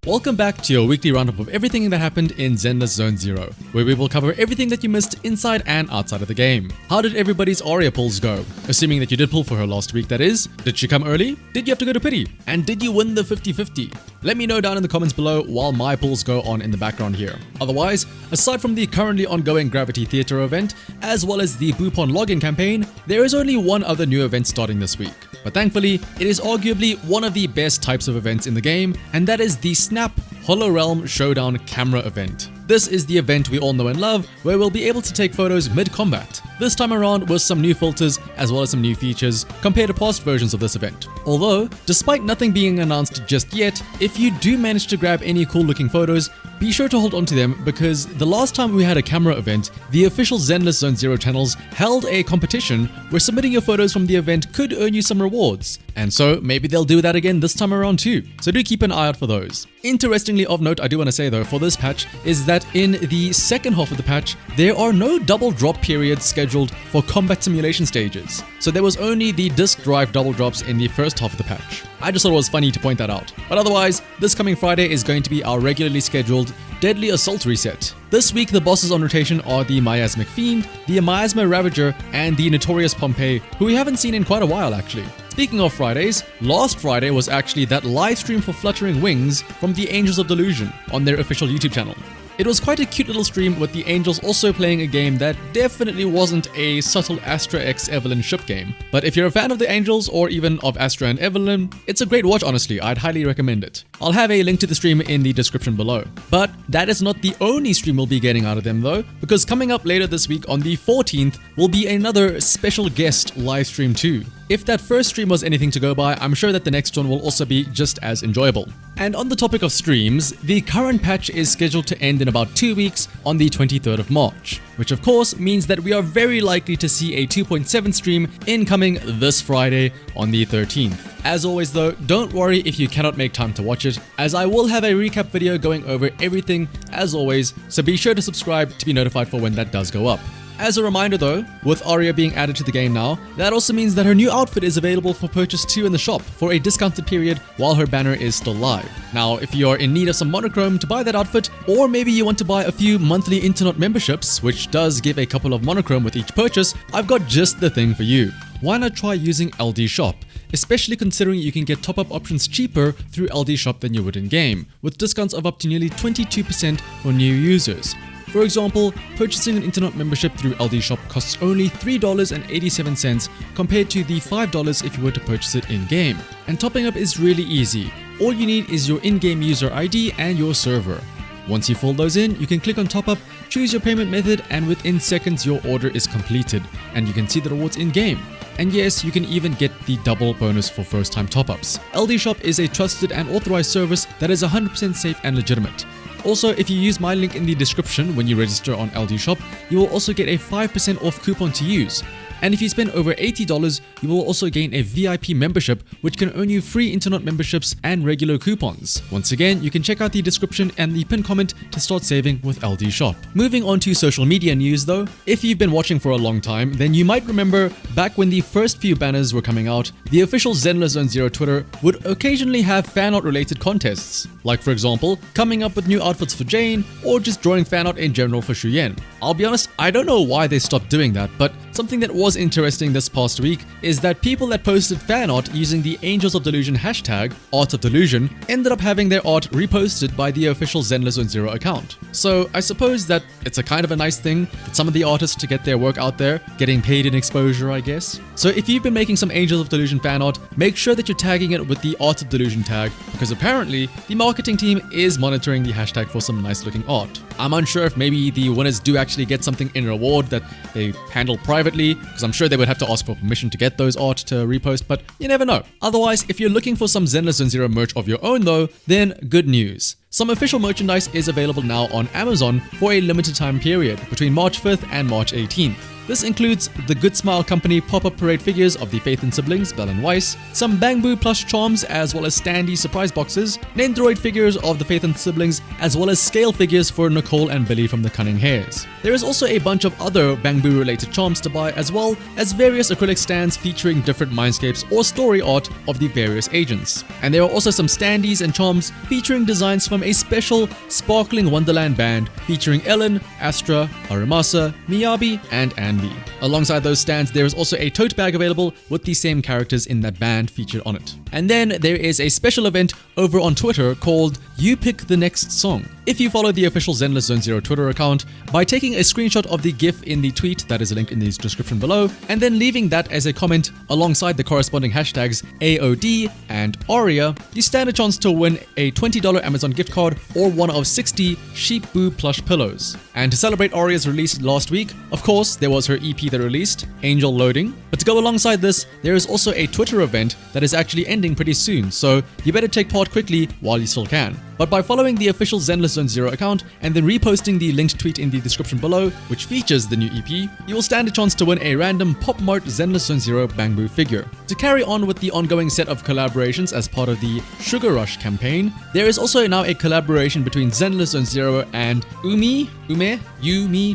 Welcome back to your weekly roundup of everything that happened in Zenless Zone 0, where we will cover everything that you missed inside and outside of the game. How did everybody's Aria pulls go? Assuming that you did pull for her last week, that is. Did she come early? Did you have to go to pity? And did you win the 50-50? Let me know down in the comments below while my pulls go on in the background here. Otherwise, aside from the currently ongoing Gravity Theatre event, as well as the Boopon login campaign, there is only one other new event starting this week. But thankfully, it is arguably one of the best types of events in the game, and that is the Snap HoloRealm Showdown Camera event. This is the event we all know and love, where we'll be able to take photos mid-combat. This time around with some new filters as well as some new features compared to past versions of this event. Although, despite nothing being announced just yet, if you do manage to grab any cool looking photos, be sure to hold on to them because the last time we had a camera event, the official Zenless Zone 0 channels held a competition where submitting your photos from the event could earn you some rewards. And so maybe they'll do that again this time around too. So do keep an eye out for those. Interestingly of note, I do want to say though, for this patch, is that in the second half of the patch, there are no double drop periods scheduled for combat simulation stages. So there was only the disk drive double drops in the first half of the patch. I just thought it was funny to point that out. But otherwise, this coming Friday is going to be our regularly scheduled Deadly Assault reset. This week, the bosses on rotation are the Miasmic Fiend, the Miasma Ravager, and the Notorious Pompeii, who we haven't seen in quite a while actually. Speaking of Fridays, last Friday was actually that live stream for Fluttering Wings from the Angels of Delusion on their official YouTube channel. It was quite a cute little stream with the Angels also playing a game that definitely wasn't a subtle Astra x Evelyn ship game. But if you're a fan of the Angels or even of Astra and Evelyn, it's a great watch honestly, I'd highly recommend it. I'll have a link to the stream in the description below. But that is not the only stream we'll be getting out of them though, because coming up later this week on the 14th will be another special guest live stream too. If that first stream was anything to go by, I'm sure that the next one will also be just as enjoyable. And on the topic of streams, the current patch is scheduled to end in about 2 weeks on the 23rd of March, which of course means that we are very likely to see a 2.7 stream incoming this Friday on the 13th. As always though, don't worry if you cannot make time to watch it, as I will have a recap video going over everything as always, so be sure to subscribe to be notified for when that does go up. As a reminder though, with Aria being added to the game now, that also means that her new outfit is available for purchase too in the shop for a discounted period while her banner is still live. Now, if you are in need of some monochrome to buy that outfit, or maybe you want to buy a few monthly internet memberships, which does give a couple of monochrome with each purchase, I've got just the thing for you. Why not try using LD Shop? Especially considering you can get top-up options cheaper through LD Shop than you would in-game, with discounts of up to nearly 22% for new users. For example, purchasing an internet membership through LD Shop costs only $3.87 compared to the $5 if you were to purchase it in-game. And topping up is really easy. All you need is your in-game user ID and your server. Once you fill those in, you can click on top up, choose your payment method, and within seconds your order is completed and you can see the rewards in-game. And yes, you can even get the double bonus for first-time top-ups. LD Shop is a trusted and authorized service that is 100% safe and legitimate. Also, if you use my link in the description when you register on LD Shop, you will also get a 5% off coupon to use. And if you spend over $80, you will also gain a VIP membership, which can earn you free internet memberships and regular coupons. Once again, you can check out the description and the pinned comment to start saving with LD Shop. Moving on to social media news though, if you've been watching for a long time, then you might remember back when the first few banners were coming out, the official Zenless Zone 0 Twitter would occasionally have fan art related contests. Like for example, coming up with new outfits for Jane, or just drawing fan art in general for Shuyen. I'll be honest, I don't know why they stopped doing that, but something that was interesting this past week is that people that posted fan art using the Angels of Delusion hashtag, Art of Delusion, ended up having their art reposted by the official Zenless Zone 0 account. So I suppose that it's a kind of a nice thing for some of the artists to get their work out there, getting paid in exposure I guess. So if you've been making some Angels of Delusion fan art, make sure that you're tagging it with the Art of Delusion tag, because apparently the marketing team is monitoring the hashtag for some nice looking art. I'm unsure if maybe the winners do actually get something in reward that they handle privately, because I'm sure they would have to ask for permission to get those art to repost, but you never know. Otherwise, if you're looking for some Zenless Zone 0 merch of your own though, then good news. Some official merchandise is available now on Amazon for a limited time period between March 5th and March 18th. This includes the Good Smile Company pop-up parade figures of the Faith and siblings, Belle and Weiss, some Bangbu plush charms as well as standee surprise boxes, Nendroid figures of the Faith and siblings, as well as scale figures for Nicole and Billy from the Cunning Hairs. There is also a bunch of other Bangbu related charms to buy, as well as various acrylic stands featuring different mindscapes or story art of the various agents. And there are also some standees and charms featuring designs from a special Sparkling Wonderland band featuring Ellen, Astra, Aramasa, Miyabi, and Andy. Alongside those stands, there is also a tote bag available with the same characters in that band featured on it. And then there is a special event over on Twitter called You Pick the Next Song. If you follow the official Zenless Zone Zero Twitter account, by taking a screenshot of the GIF in the tweet that is linked in the description below, and then leaving that as a comment alongside the corresponding hashtags AOD and Aria, you stand a chance to win a $20 Amazon gift card or one of 60 Sheep Boo plush pillows. And to celebrate Aria's release last week, of course, there was her EP that released, Angel Loading. But to go alongside this, there is also a Twitter event that is actually ending pretty soon, so you better take part quickly while you still can. But by following the official Zenless Zone Zero account and then reposting the linked tweet in the description below, which features the new EP, you will stand a chance to win a random Pop Mart Zenless Zone Zero Bangbu figure. To carry on with the ongoing set of collaborations as part of the Sugar Rush campaign, there is also now a collaboration between Zenless Zone Zero and Umi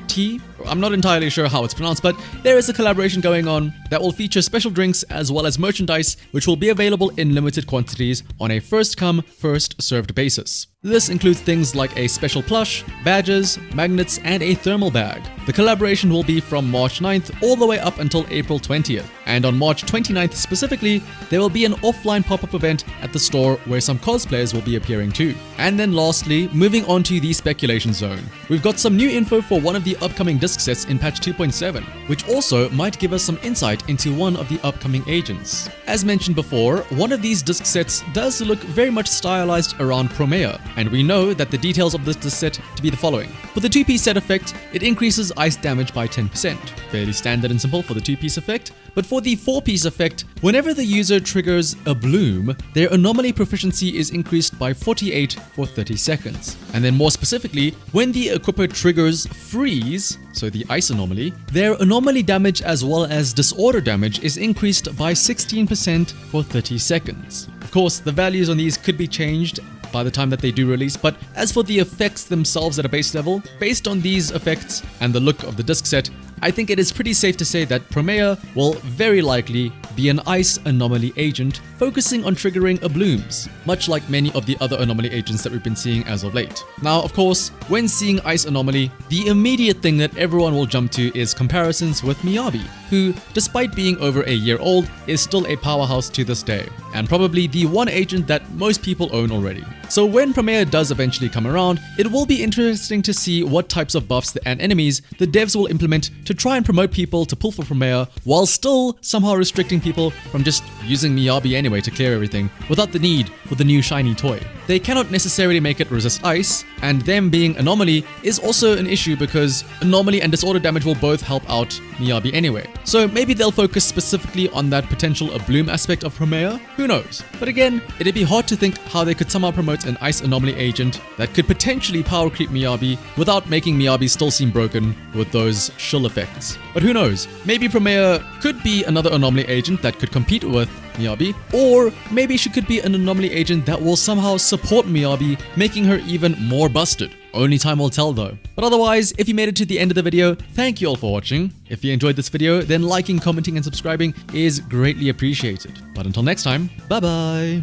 Tea. I'm not entirely sure how it's pronounced, but there is a collaboration going on that will feature special drinks as well as merchandise, which will be available in limited quantities on a first-come, first-served basis. This includes things like a special plush, badges, magnets, and a thermal bag. The collaboration will be from March 9th all the way up until April 20th. And on March 29th specifically, there will be an offline pop-up event at the store where some cosplayers will be appearing too. And then lastly, moving on to the speculation zone. We've got some new info for one of the upcoming disc sets in patch 2.7, which also might give us some insight into one of the upcoming agents. As mentioned before, one of these disc sets does look very much stylized around PROMEIA, and we know that the details of this disc set to be the following. For the 2-piece set effect, it increases ice damage by 10%. Fairly standard and simple for the 2-piece effect. But for the 4-piece effect, whenever the user triggers a bloom, their anomaly proficiency is increased by 48 for 30 seconds. And then more specifically, when the equipper triggers freeze, so the ice anomaly, their anomaly damage as well as disorder damage is increased by 16% for 30 seconds. Of course, the values on these could be changed by the time that they do release, but as for the effects themselves at a base level, based on these effects and the look of the disc set, I think it is pretty safe to say that PROMEIA will very likely be an ice anomaly agent focusing on triggering a blooms, much like many of the other anomaly agents that we've been seeing as of late. Now, of course, when seeing ice anomaly, the immediate thing that everyone will jump to is comparisons with Miyabi, who, despite being over a year old, is still a powerhouse to this day, and probably the one agent that most people own already. So when PROMEIA does eventually come around, it will be interesting to see what types of buffs and enemies the devs will implement to try and promote people to pull for PROMEIA while still somehow restricting people from just using Miyabi anyway to clear everything without the need for the new shiny toy. They cannot necessarily make it resist ice, and them being anomaly is also an issue because anomaly and disorder damage will both help out Miyabi anyway. So maybe they'll focus specifically on that potential bloom aspect of PROMEIA, who knows. But again, it'd be hard to think how they could somehow promote an ice anomaly agent that could potentially power creep Miyabi without making Miyabi still seem broken with those shill effects. But who knows, maybe PROMEIA could be another anomaly agent that could compete with Miyabi, or maybe she could be an anomaly agent that will somehow support Miyabi, making her even more busted. Only time will tell though. But otherwise, if you made it to the end of the video, thank you all for watching. If you enjoyed this video, then liking, commenting, and subscribing is greatly appreciated. But until next time, bye bye!